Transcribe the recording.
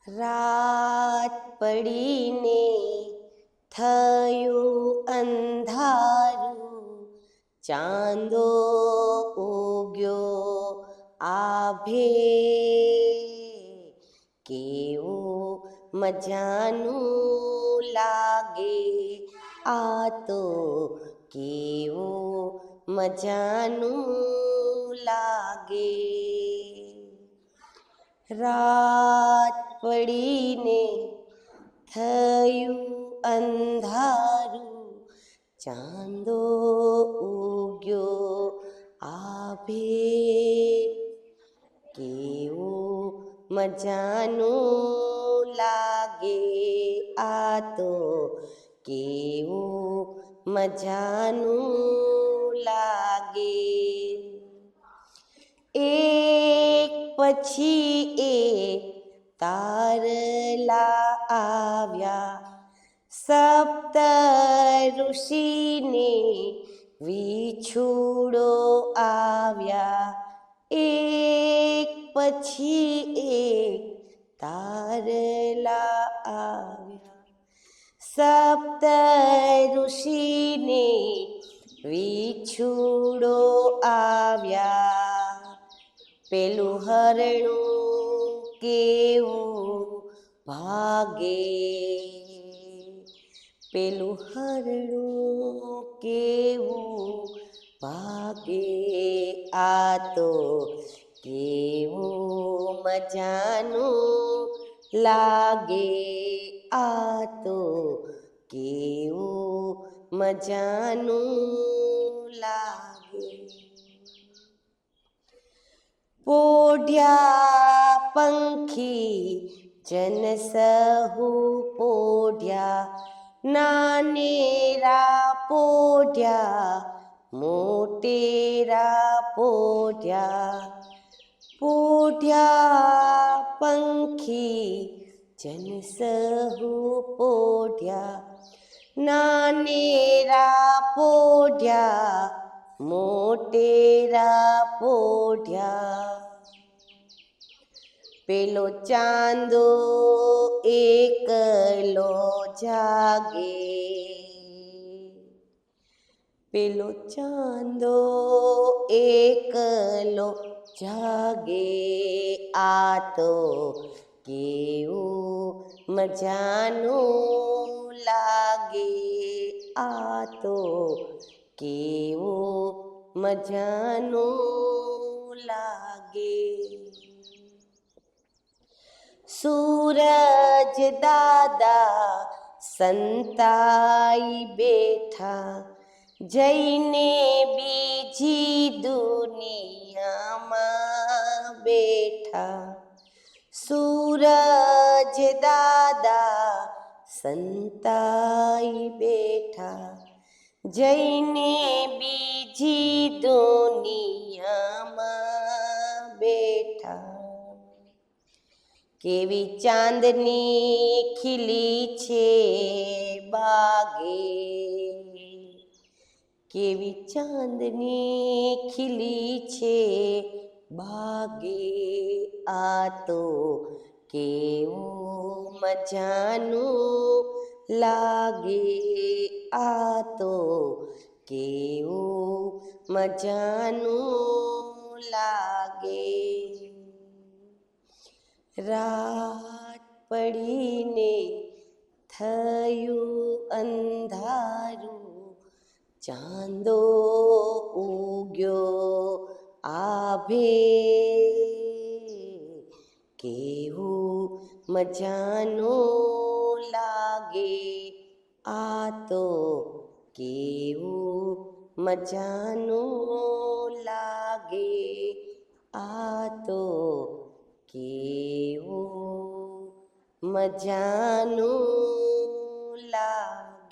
રાત પડીને થયું અંધારું, ચાંદો ઉગ્યો આભે. કેવું મજાનું લાગે આ તો, કેવું મજાનું લાગે. રાત પડીને થયું અંધારું, ચાંદો ઉગ્યો આભે. કેવું મજાનું લાગે આ તો, કેવું મજાનું લાગે. એક પછી એક તારલા આવ્યા, સપ્ત ઋષિને વિછુડો આવ્યા. એક પછી એક તારલા આવ્યા, સપ્ત ઋષિને વિછુડો આવ્યા. પેલું હરણું કેવું ભાગે, પેલું હરણું કેવું ભાગે આ તો, કેવું મજાનું લાગે આ તો, કેવું મજાનું લાગે. પોઢ્યા પંખી જન સહુ પોઢ્યા, નાનેરા પોઢ્યા મોટેરા પોઢ્યા. પોઢ્યા પંખી જન સહુ પોઢ્યા, નાનેરા પોઢ્યા મોટેરા પોઢ્યા. પેલો ચાંદો એકલો જાગે, પેલો ચાંદો એકલો જાગે આ તો, કેવું મજાનું લાગે આ તો, કેવું મજાનું લાગે. સૂરજ દાદા સંતાઈ બેઠા, જઈને બીજી દુનિયામાં બેઠા. સૂરજ દાદા સંતાઈ બેઠા, જઈને બીજી દુનિયામાં બેઠા. કેવી ચાંદની ખીલી છે બાગે, કેવી ચાંદની ખીલી છે બાગે આ તો, કેવું મજાનું લાગે આ તો, કેવું મજાનું લાગે. રાત પડીને થયું અંધારું, ચાંદો ઉગ્યો આભે. કેવું મજાનું લાગે આ તો, કેવું મજાનું લાગે આ તો, કેવું મજાનું લાગે.